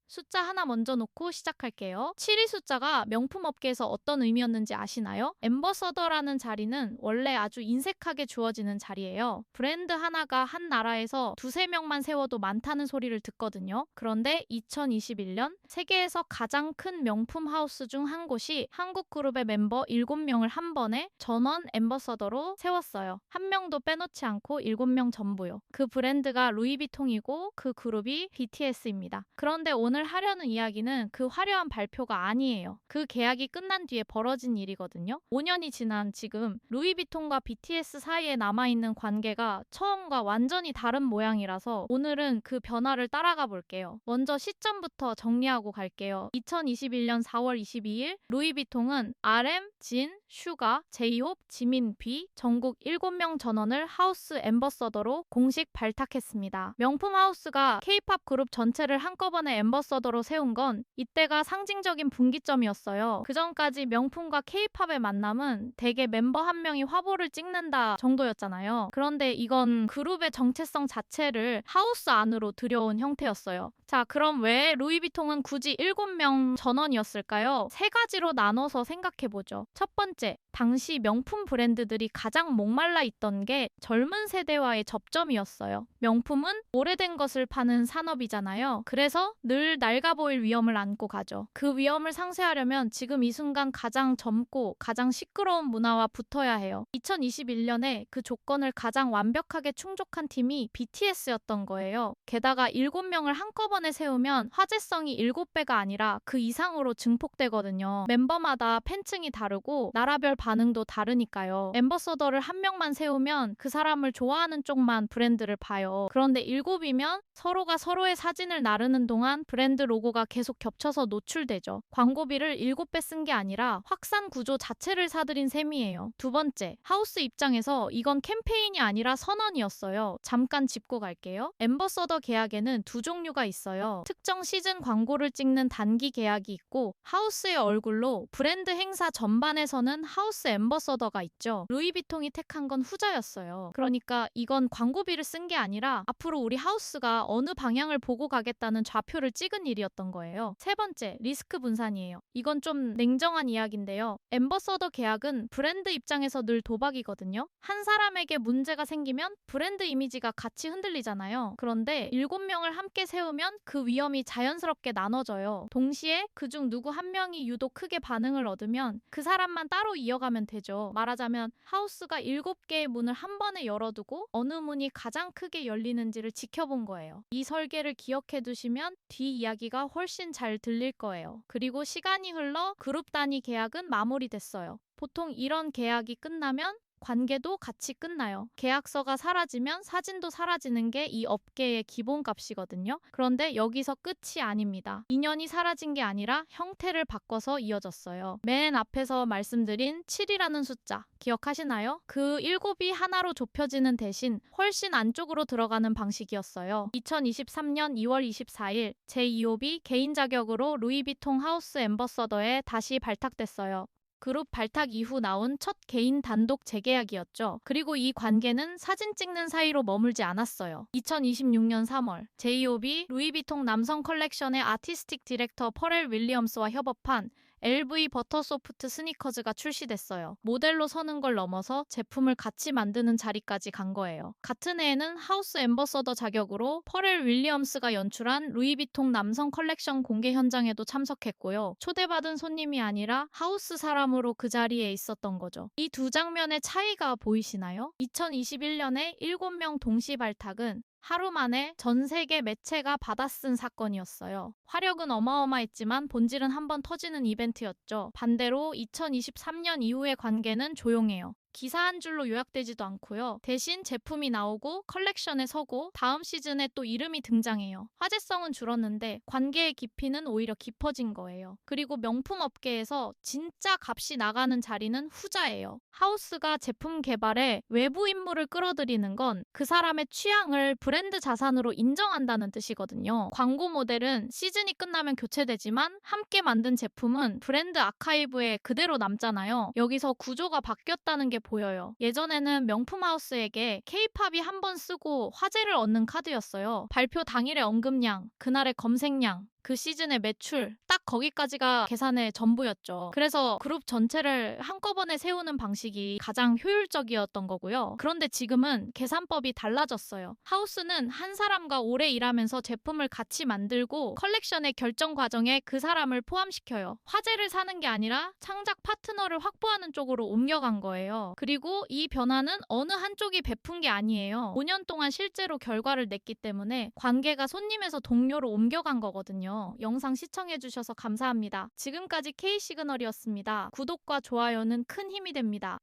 숫자 하나 먼저 놓고 시작할게요. 7이 숫자가 명품 업계에서 어떤 의미였는지 아시나요? 엠버서더라는 자리는 원래 아주 인색하게 주어지는 자리예요. 브랜드 하나가 한 나라에서 두세 명만 세워도 많다는 소리를 듣거든요. 그런데 2021년 세계에서 가장 큰 명품 하우스 중 한 곳이 한국 그룹의 멤버 7명을 한 번에 전원 엠버서더로 세웠어요. 한 명도 빼놓지 않고 7명 전부요. 그 브랜드가 루이비통이고 그 그룹이 BTS입니다. 그런데 오늘 하려는 이야기는 그 화려한 발표가 아니에요. 그 계약이 끝난 뒤에 벌어진 일이거든요. 5년이 지난 지금 루이비통과 BTS 사이에 남아있는 관계가 처음과 완전히 다른 모양이라서 오늘은 그 변화를 따라가 볼게요. 먼저 시점부터 정리하고 갈게요. 2021년 4월 22일 루이비통은 RM, 진, 슈가, 제이홉, 지민, 비 전국 7명 전원을 하우스 엠버서더로 공식 발탁했습니다. 명품 하우스가 K-팝 그룹 전체를 한꺼번에 엠버서더로 세운 건 이때가 상징적인 분기점이었어요. 그전까지 명품과 K-팝의 만남은 대개 멤버 한 명이 화보를 찍는다 정도였잖아요. 그런데 이건 그룹의 정체성 자체를 하우스 안으로 들여온 형태였어요. 자, 그럼 왜 루이비통은 굳이 7명 전원이었을까요? 세 가지로 나눠서 생각해보죠. 첫 번째, 당시 명품 브랜드들이 가장 목말라 있던 게 젊은 세대와의 접점이었어요. 명품은 오래된 것을 파는 산업이잖아요. 그래서 늘 낡아 보일 위험을 안고 가죠. 그 위험을 상쇄하려면 지금 이 순간 가장 젊고 가장 시끄러운 문화와 붙어야 해요. 2021년에 그 조건을 가장 완벽하게 충족한 팀이 BTS였던 거예요. 게다가 7명을 한꺼번에 세우면 화제성이 7배가 아니라 그 이상으로 증폭되거든요. 멤버마다 팬층이 다르고 나라별 반응도 다르니까요. 엠버서더를 한 명만 세우면 그 사람을 좋아하는 쪽만 브랜드를 봐요. 그런데 7이면 서로가 서로의 사진을 나르는 동안 브랜드 로고가 계속 겹쳐서 노출되죠. 광고비를 7배 쓴 게 아니라 확산 구조 자체를 사들인 셈이에요. 두 번째, 하우스 입장에서 이건 캠페인이 아니라 선언이었어요. 잠깐 짚고 갈게요. 엠버서더 계약에는 두 종류가 있어요. 특정 시즌 광고를 찍는 단기 계약이 있고 하우스의 얼굴로 브랜드 행사 전반에서는 하우스 엠버서더가 있죠. 루이비통이 택한 건 후자였어요. 그러니까 이건 광고비를 쓴 게 아니라 앞으로 우리 하우스가 어느 방향을 보고 가겠다는 좌표를 찍은 일이었던 거예요. 세 번째, 리스크 분산이에요. 이건 좀 냉정한 이야기인데요. 엠버서더 계약은 브랜드 입장에서 늘 도박이거든요. 한 사람에게 문제가 생기면 브랜드 이미지가 같이 흔들리잖아요. 그런데 7명을 함께 세우면 그 위험이 자연스럽게 나눠져요. 동시에 그중 누구 한 명이 유독 크게 반응을 얻으면 그 사람만 따로 이어가면 되죠. 말하자면 하우스가 7개의 문을 한 번에 열어두고 어느 문이 가장 크게 열리는지를 지켜본 거예요. 이 설계를 기억해 두시면 뒤 이야기가 훨씬 잘 들릴 거예요. 그리고 시간이 흘러 그룹 단위 계약은 마무리됐어요. 보통 이런 계약이 끝나면 관계도 같이 끝나요. 계약서가 사라지면 사진도 사라지는 게 이 업계의 기본값이거든요. 그런데 여기서 끝이 아닙니다. 인연이 사라진 게 아니라 형태를 바꿔서 이어졌어요. 맨 앞에서 말씀드린 7이라는 숫자 기억하시나요? 그 7이 하나로 좁혀지는 대신 훨씬 안쪽으로 들어가는 방식이었어요. 2023년 2월 24일 제2호비 개인 자격으로 루이비통 하우스 엠버서더에 다시 발탁됐어요. 그룹 발탁 이후 나온 첫 개인 단독 재계약이었죠. 그리고 이 관계는 사진 찍는 사이로 머물지 않았어요. 2026년 3월 제이홉이 루이비통 남성 컬렉션의 아티스틱 디렉터 퍼렐 윌리엄스와 협업한 LV 버터소프트 스니커즈가 출시됐어요. 모델로 서는 걸 넘어서 제품을 같이 만드는 자리까지 간 거예요. 같은 해에는 하우스 엠버서더 자격으로 퍼렐 윌리엄스가 연출한 루이비통 남성 컬렉션 공개 현장에도 참석했고요. 초대받은 손님이 아니라 하우스 사람으로 그 자리에 있었던 거죠. 이 두 장면의 차이가 보이시나요? 2021년에 7명 동시 발탁은 하루 만에 전 세계 매체가 받아쓴 사건이었어요. 화력은 어마어마했지만 본질은 한번 터지는 이벤트였죠. 반대로 2023년 이후의 관계는 조용해요. 기사 한 줄로 요약되지도 않고요. 대신 제품이 나오고 컬렉션에 서고 다음 시즌에 또 이름이 등장해요. 화제성은 줄었는데 관계의 깊이는 오히려 깊어진 거예요. 그리고 명품 업계에서 진짜 값이 나가는 자리는 후자예요. 하우스가 제품 개발에 외부 인물을 끌어들이는 건 그 사람의 취향을 브랜드 자산으로 인정한다는 뜻이거든요. 광고 모델은 시즌이 끝나면 교체되지만 함께 만든 제품은 브랜드 아카이브에 그대로 남잖아요. 여기서 구조가 바뀌었다는 게 보여요. 예전에는 명품하우스에게 K-팝이 한 번 쓰고 화제를 얻는 카드였어요. 발표 당일의 언급량, 그날의 검색량, 그 시즌의 매출, 딱 거기까지가 계산의 전부였죠. 그래서 그룹 전체를 한꺼번에 세우는 방식이 가장 효율적이었던 거고요. 그런데 지금은 계산법이 달라졌어요. 하우스는 한 사람과 오래 일하면서 제품을 같이 만들고 컬렉션의 결정 과정에 그 사람을 포함시켜요. 화제를 사는 게 아니라 창작 파트너를 확보하는 쪽으로 옮겨간 거예요. 그리고 이 변화는 어느 한쪽이 베푼 게 아니에요. 5년 동안 실제로 결과를 냈기 때문에 관계가 손님에서 동료로 옮겨간 거거든요. 영상 시청해주셔서 감사합니다. 지금까지 K시그널이었습니다. 구독과 좋아요는 큰 힘이 됩니다.